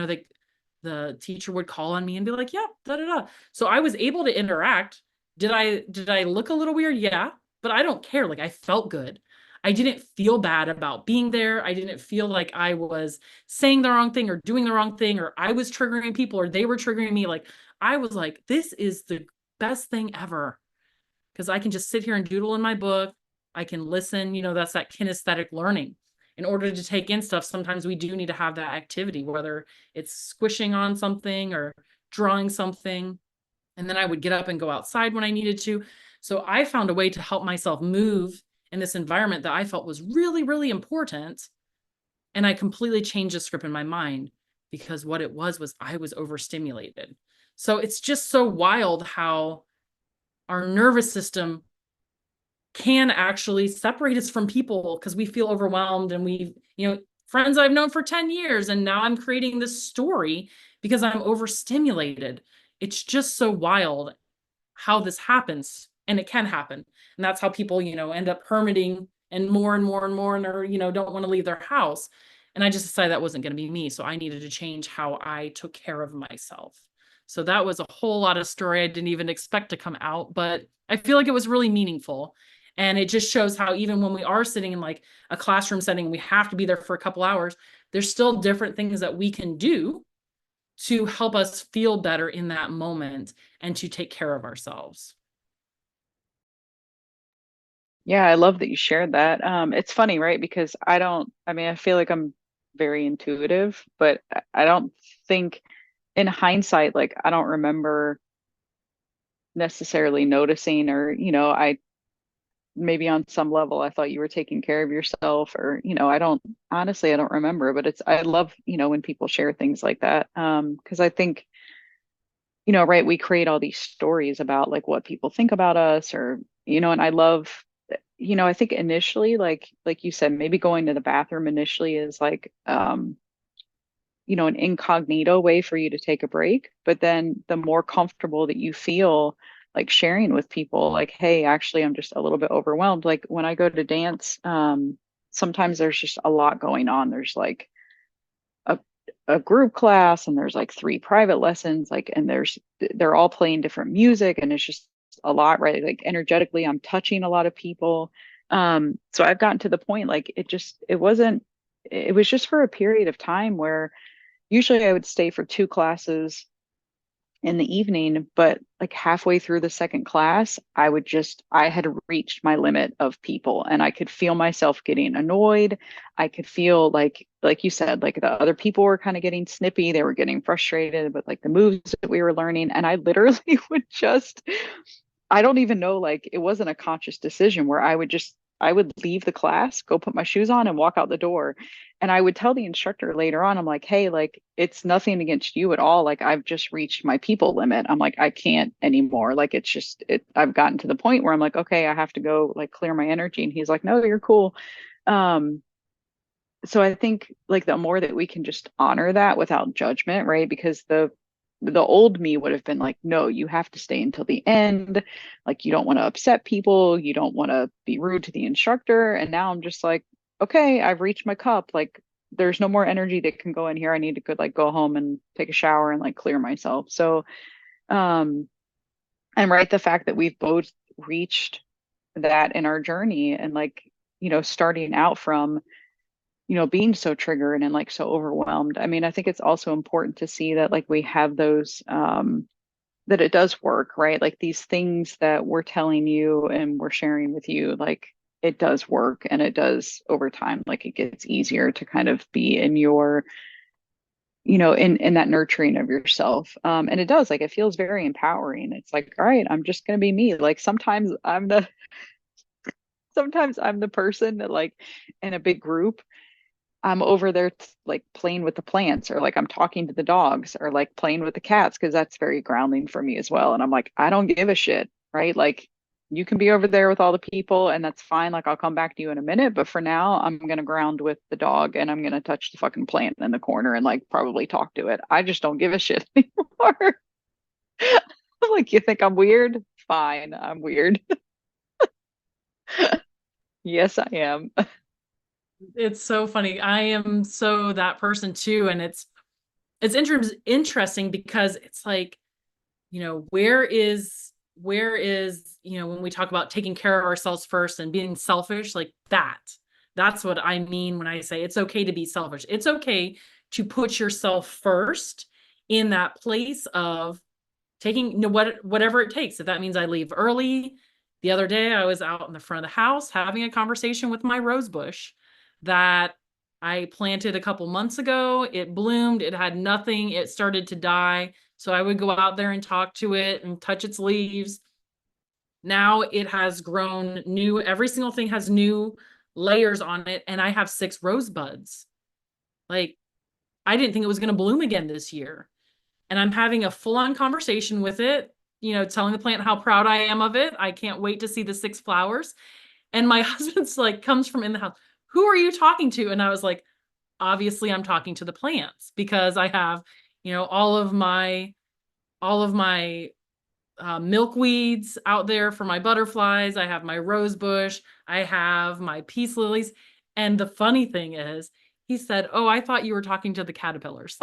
the teacher would call on me and be like, yeah, da da da. So I was able to interact. Did I look a little weird? Yeah, but I don't care. Like, I felt good. I didn't feel bad about being there. I didn't feel like I was saying the wrong thing or doing the wrong thing, or I was triggering people or they were triggering me. Like, I was like, this is the best thing ever because I can just sit here and doodle in my book. I can listen. That's that kinesthetic learning. In order to take in stuff, sometimes we do need to have that activity, whether it's squishing on something or drawing something. And then I would get up and go outside when I needed to. So I found a way to help myself move in this environment that I felt was really, really important. And I completely changed the script in my mind because what it was I was overstimulated. So it's just so wild how our nervous system can actually separate us from people because we feel overwhelmed, and friends I've known for 10 years, and now I'm creating this story because I'm overstimulated. It's just so wild how this happens, and it can happen. And that's how people, end up hermiting and more and more and more, and or, don't want to leave their house. And I just decided that wasn't going to be me. So I needed to change how I took care of myself. So that was a whole lot of story I didn't even expect to come out, but I feel like it was really meaningful. And it just shows how even when we are sitting in like a classroom setting, we have to be there for a couple hours, there's still different things that we can do to help us feel better in that moment and to take care of ourselves. Yeah, I love that you shared that. It's funny, right? Because I feel like I'm very intuitive, but I don't think in hindsight, like I don't remember necessarily noticing or, I maybe on some level I thought you were taking care of yourself, or, I don't, honestly, I don't remember, but I love, when people share things like that. Because I think, right, we create all these stories about like what people think about us, or, and I love, I think initially, like you said, maybe going to the bathroom initially is like, an incognito way for you to take a break. But then the more comfortable that you feel, like sharing with people, like, hey, actually, I'm just a little bit overwhelmed. Like when I go to dance, sometimes there's just a lot going on. There's like a, a group class, and there's like three private lessons, like, and they're all playing different music, and it's just a lot, right? Like energetically, I'm touching a lot of people. So I've gotten to the point, like, it was just for a period of time where usually I would stay for two classes in the evening, but like halfway through the second class, I had reached my limit of people, and I could feel myself getting annoyed. I could feel like you said, like the other people were kind of getting snippy. They were getting frustrated with like the moves that we were learning. And I literally would just, I don't even know, like it wasn't a conscious decision where I would leave the class, go put my shoes on and walk out the door. And I would tell the instructor later on, I'm like, hey, like it's nothing against you at all. Like I've just reached my people limit. I'm like, I can't anymore. Like it's just I've gotten to the point where I'm like, okay, I have to go like clear my energy. And he's like, no, you're cool. Um, so I think like the more that we can just honor that without judgment, right? Because the old me would have been like, no, you have to stay until the end. Like you don't want to upset people, you don't want to be rude to the instructor. And now I'm just like, okay, I've reached my cup. Like there's no more energy that can go in here. I need to go home and take a shower and like clear myself. So um and right, the fact that we've both reached that in our journey, and like, starting out from being so triggered and like so overwhelmed. I mean, I think it's also important to see that like we have those, that it does work, right? Like these things that we're telling you and we're sharing with you, like it does work, and it does over time, like it gets easier to kind of be in your, in that nurturing of yourself. And it does, like, it feels very empowering. It's like, all right, I'm just going to be me. Like sometimes I'm the person that like in a big group, I'm over there like playing with the plants, or like I'm talking to the dogs, or like playing with the cats, because that's very grounding for me as well. And I'm like, I don't give a shit, right? Like you can be over there with all the people and that's fine. Like I'll come back to you in a minute, but for now I'm gonna ground with the dog, and I'm gonna touch the fucking plant in the corner and like probably talk to it. I just don't give a shit anymore. Like, you think I'm weird? Fine, I'm weird. Yes, I am. It's so funny. I am so that person too. And it's interesting because it's like, when we talk about taking care of ourselves first and being selfish, like that's what I mean when I say it's okay to be selfish. It's okay to put yourself first in that place of taking, whatever it takes. If that means I leave early. The other day I was out in the front of the house having a conversation with my rose bush that I planted a couple months ago. It bloomed, it had nothing, it started to die. So I would go out there and talk to it and touch its leaves. Now it has grown new, every single thing has new layers on it, and I have 6 rose buds. Like, I didn't think it was going to bloom again this year. And I'm having a full-on conversation with it, telling the plant how proud I am of it. I can't wait to see the 6 flowers. And my husband's like, comes from in the house, who are you talking to? And I was like, obviously I'm talking to the plants, because I have, all of my milkweeds out there for my butterflies. I have my rose bush. I have my peace lilies. And the funny thing is, he said, oh, I thought you were talking to the caterpillars.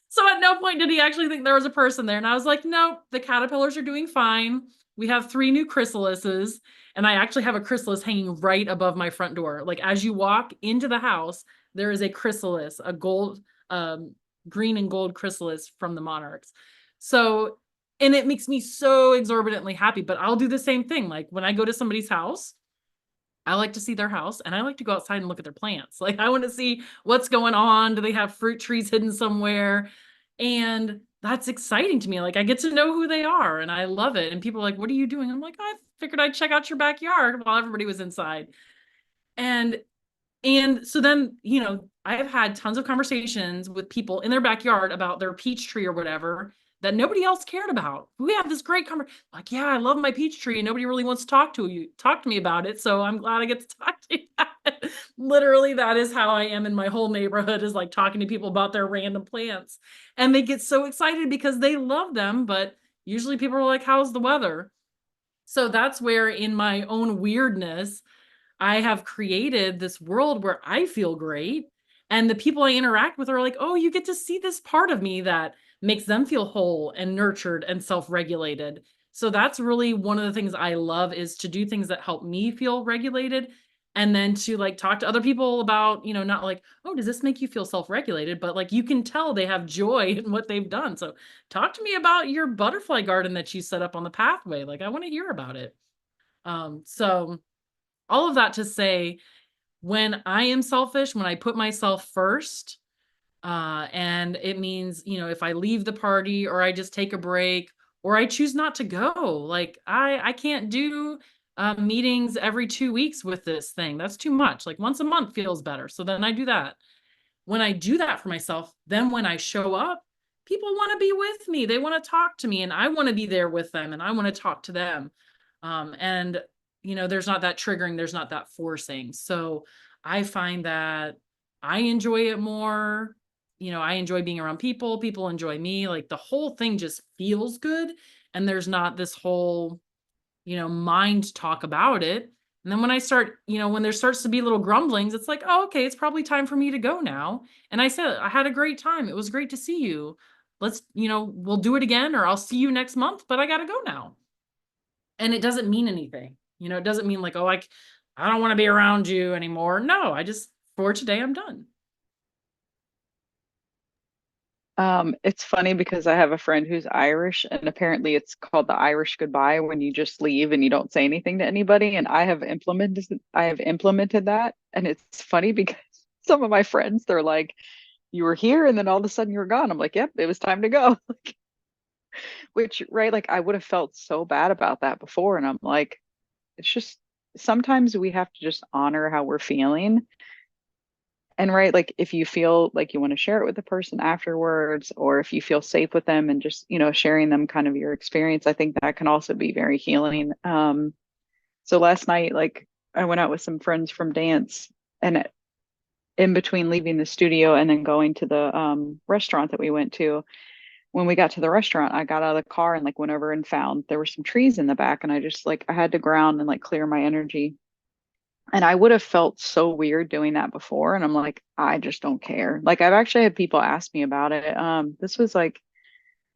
So at no point did he actually think there was a person there. And I was like, no, the caterpillars are doing fine. We have 3 new chrysalises. And I actually have a chrysalis hanging right above my front door. Like as you walk into the house, there is a chrysalis, a gold, green and gold chrysalis from the monarchs. So, and it makes me so exorbitantly happy. But I'll do the same thing. Like when I go to somebody's house, I like to see their house, and I like to go outside and look at their plants. Like I want to see what's going on. Do they have fruit trees hidden somewhere? And that's exciting to me. Like I get to know who they are and I love it. And people are like, what are you doing? I'm like, I figured I'd check out your backyard while everybody was inside. And so then, I've had tons of conversations with people in their backyard about their peach tree or whatever that nobody else cared about. We have this great conversation. Like, yeah, I love my peach tree, and nobody really wants to talk to me about it. So I'm glad I get to talk to you about it. Literally, that is how I am in my whole neighborhood, is like talking to people about their random plants. And they get so excited because they love them, but usually people are like, how's the weather? So that's where in my own weirdness, I have created this world where I feel great. And the people I interact with are like, oh, you get to see this part of me that makes them feel whole and nurtured and self regulated. So that's really one of the things I love, is to do things that help me feel regulated. And then to like talk to other people about, not like, oh, does this make you feel self regulated? But like you can tell they have joy in what they've done. So talk to me about your butterfly garden that you set up on the pathway. Like I want to hear about it. So all of that to say, when I am selfish, when I put myself first, and it means, if I leave the party or I just take a break or I choose not to go, like I can't do meetings every 2 weeks with this thing. That's too much. Like once a month feels better. So then I do that. When I do that for myself, then when I show up, people want to be with me. They want to talk to me and I want to be there with them and I want to talk to them. And there's not that triggering, there's not that forcing. So I find that I enjoy it more. I enjoy being around people. People enjoy me. Like the whole thing just feels good. And there's not this whole mind talk about it. And then when I start, when there starts to be little grumblings, it's like, oh, okay, it's probably time for me to go now. And I said, I had a great time. It was great to see you. Let's, we'll do it again, or I'll see you next month, but I got to go now. And it doesn't mean anything. It doesn't mean like, oh, I don't want to be around you anymore. No, I just, for today, I'm done. It's funny because I have a friend who's Irish, and apparently it's called the Irish goodbye when you just leave and you don't say anything to anybody. And I have implemented that, and it's funny because some of my friends, they're like, "You were here, and then all of a sudden you were gone." I'm like, "Yep, it was time to go." Which, right, like I would have felt so bad about that before, and I'm like, it's just sometimes we have to just honor how we're feeling. And right, like if you feel like you want to share it with the person afterwards, or if you feel safe with them and just, sharing them kind of your experience, I think that can also be very healing. So last night, like I went out with some friends from dance, and in between leaving the studio and then going to the restaurant that we went to, when we got to the restaurant, I got out of the car and like went over and found there were some trees in the back, and I just like I had to ground and like clear my energy. And I would have felt so weird doing that before. And I'm like, I just don't care. Like I've actually had people ask me about it. This was like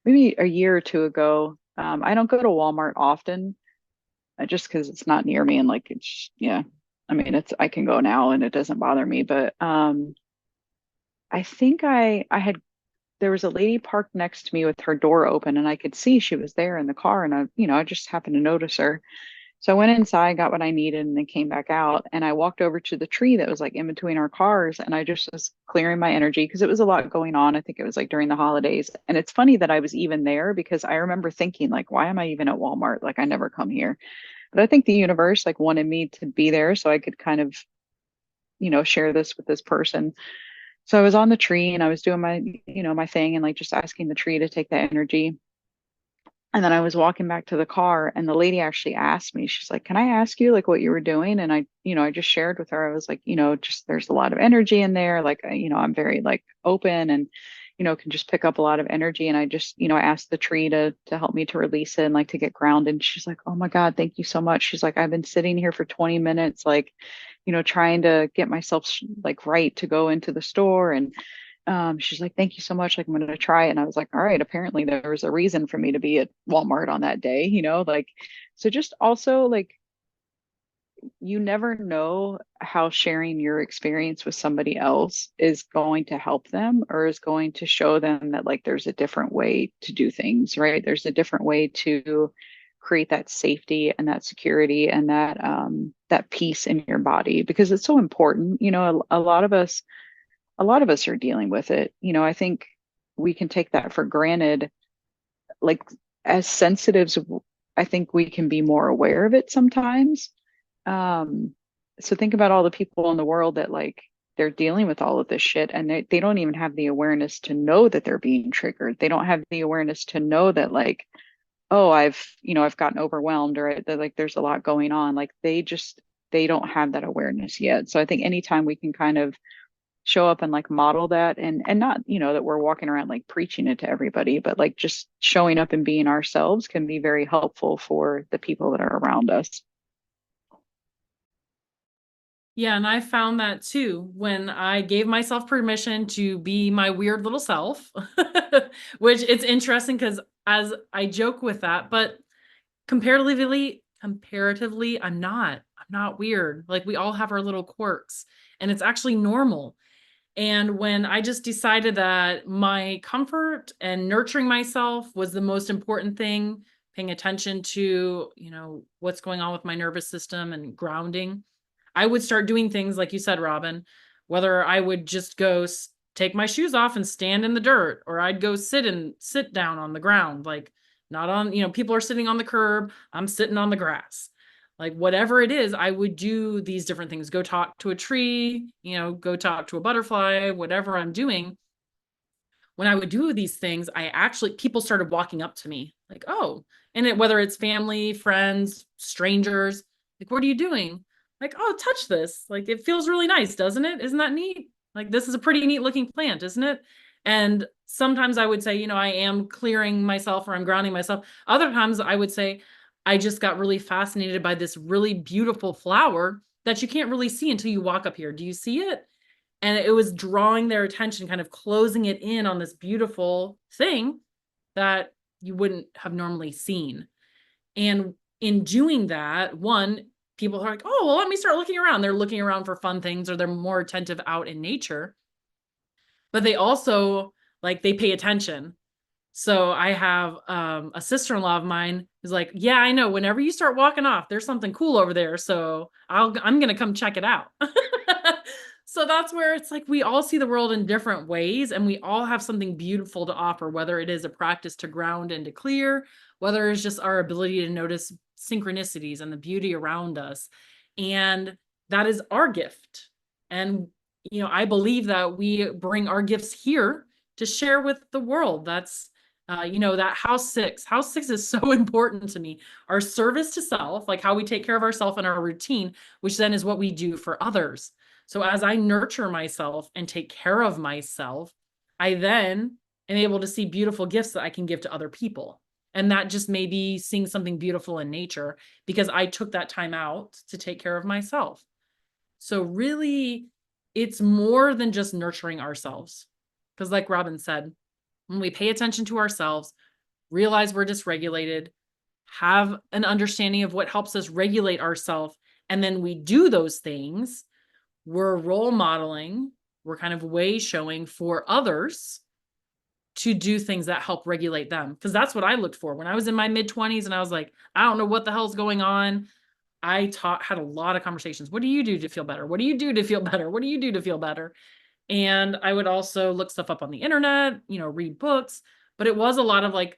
maybe a year or two ago. I don't go to Walmart often, just because it's not near me and like it's yeah. I mean, it's I can go now and it doesn't bother me. But I think I had there was a lady parked next to me with her door open and I could see she was there in the car, and I just happened to notice her. So I went inside, got what I needed, and then came back out. And I walked over to the tree that was like in between our cars. And I just was clearing my energy because it was a lot going on. I think it was like during the holidays. And it's funny that I was even there because I remember thinking, like, why am I even at Walmart? Like, I never come here. But I think the universe like wanted me to be there so I could kind of, share this with this person. So I was on the tree and I was doing my thing and like just asking the tree to take that energy. And then I was walking back to the car and the lady actually asked me, she's like, "Can I ask you like what you were doing?" And I just shared with her. I was like, just there's a lot of energy in there. Like, I'm very like open and, can just pick up a lot of energy. And I just, I asked the tree to help me to release it and like to get grounded. And she's like, "Oh my God, thank you so much." She's like, "I've been sitting here for 20 minutes, like, trying to get myself like right to go into the store." And she's like, "Thank you so much. Like, I'm going to try it." And I was like, all right, apparently there was a reason for me to be at Walmart on that day, like, so just also like, you never know how sharing your experience with somebody else is going to help them or is going to show them that like there's a different way to do things, right? There's a different way to create that safety and that security and that peace in your body because it's so important. A lot of us are dealing with it. I think we can take that for granted like as sensitives, I think we can be more aware of it sometimes. Um, so think about all the people in the world that like they're dealing with all of this shit and they don't even have the awareness to know that they're being triggered. They don't have the awareness to know that like, oh, I've gotten overwhelmed or that like there's a lot going on. Like they don't have that awareness yet. So I think anytime we can kind of show up and like model that and not, that we're walking around like preaching it to everybody, but like just showing up and being ourselves can be very helpful for the people that are around us. Yeah, and I found that too when I gave myself permission to be my weird little self, which it's interesting because as I joke with that, but comparatively, I'm not weird. Like we all have our little quirks and it's actually normal. And when I just decided that my comfort and nurturing myself was the most important thing, paying attention to, what's going on with my nervous system and grounding, I would start doing things like you said, Robin, whether I would just go take my shoes off and stand in the dirt, or I'd go sit down on the ground, like not on, people are sitting on the curb, I'm sitting on the grass. Like whatever it is, I would do these different things, go talk to a tree, go talk to a butterfly, whatever I'm doing. When I would do these things, people started walking up to me like, oh, whether it's family, friends, strangers, like, what are you doing? Like, oh, touch this. Like, it feels really nice, doesn't it? Isn't that neat? Like, this is a pretty neat looking plant, isn't it? And sometimes I would say, I am clearing myself or I'm grounding myself. Other times I would say, I just got really fascinated by this really beautiful flower that you can't really see until you walk up here. Do you see it? And it was drawing their attention, kind of closing it in on this beautiful thing that you wouldn't have normally seen. And in doing that, one, people are like, oh, well, let me start looking around. They're looking around for fun things, or they're more attentive out in nature. But they also like they pay attention. So I have a sister-in-law of mine who's like, yeah, I know. Whenever you start walking off, there's something cool over there. So I'm gonna come check it out. So that's where it's like we all see the world in different ways and we all have something beautiful to offer, whether it is a practice to ground and to clear, whether it's just our ability to notice synchronicities and the beauty around us. And that is our gift. And, I believe that we bring our gifts here to share with the world. That's, that house six is so important to me. Our service to self, like how we take care of ourselves and our routine, which then is what we do for others. So as I nurture myself and take care of myself, I then am able to see beautiful gifts that I can give to other people. And that just may be seeing something beautiful in nature because I took that time out to take care of myself. So really, it's more than just nurturing ourselves. Because like Robin said, when we pay attention to ourselves, realize we're dysregulated, have an understanding of what helps us regulate ourselves, and then we do those things, we're role modeling, we're kind of way showing for others to do things that help regulate them. Because that's what I looked for when I was in my mid 20s and I was like, I don't know what the hell's going on. Had a lot of conversations. What do you do to feel better? What do you do to feel better? What do you do to feel better? And I would also look stuff up on the internet, read books, but it was a lot of like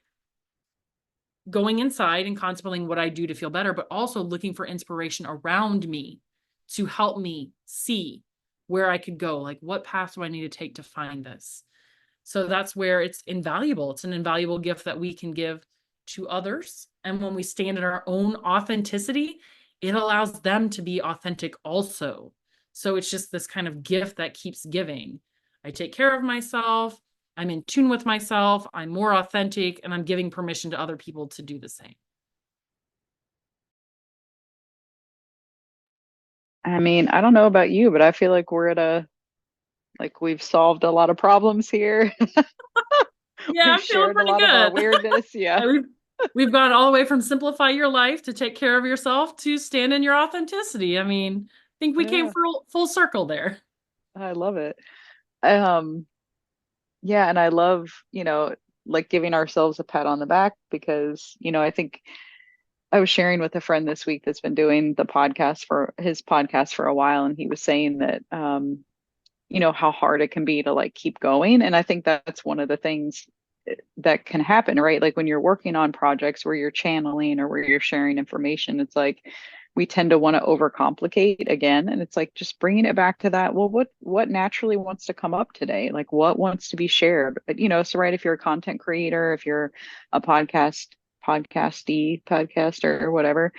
going inside and contemplating what I do to feel better, but also looking for inspiration around me to help me see where I could go. Like, what path do I need to take to find this? So that's where it's invaluable. It's an invaluable gift that we can give to others. And when we stand in our own authenticity, it allows them to be authentic also. So it's just this kind of gift that keeps giving. I take care of myself. I'm in tune with myself. I'm more authentic, and I'm giving permission to other people to do the same. I mean, I don't know about you, but I feel like we've solved a lot of problems here. Yeah, We've I'm feeling shared a pretty lot of our good. weirdness. Yeah. Yeah, we've gone all the way from simplify your life to take care of yourself to stand in your authenticity. I mean, I think we came Yeah. full circle there. I love it. Um, yeah, and I love, like giving ourselves a pat on the back because, I think I was sharing with a friend this week that's been doing his podcast for a while, and he was saying that how hard it can be to like keep going. And I think that's one of the things that can happen, right? Like when you're working on projects where you're channeling or where you're sharing information, it's like we tend to want to overcomplicate again. And it's like just bringing it back to that. Well, what naturally wants to come up today? Like what wants to be shared? So right, if you're a content creator, if you're a podcaster or whatever,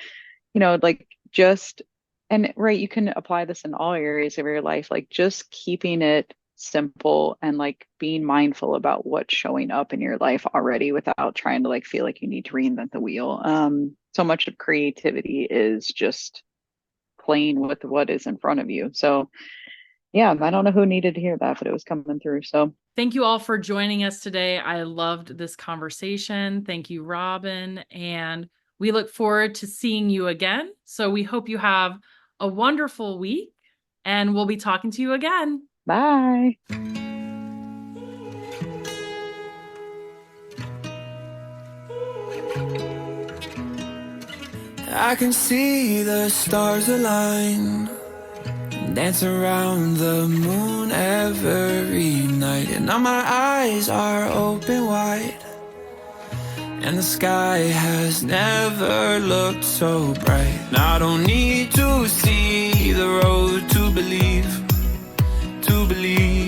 like just and right, you can apply this in all areas of your life, like just keeping it simple and like being mindful about what's showing up in your life already without trying to like feel like you need to reinvent the wheel. So much of creativity is just playing with what is in front of you. So yeah, I don't know who needed to hear that, but it was coming through. So Thank you all for joining us today. I loved this conversation. Thank you, Robin. And we look forward to seeing you again. So we hope you have a wonderful week, and we'll be talking to you again. bye. I can see the stars align, dance around the moon every night, and now my eyes are open wide, and the sky has never looked so bright. Now I don't need to see the road to believe, to believe.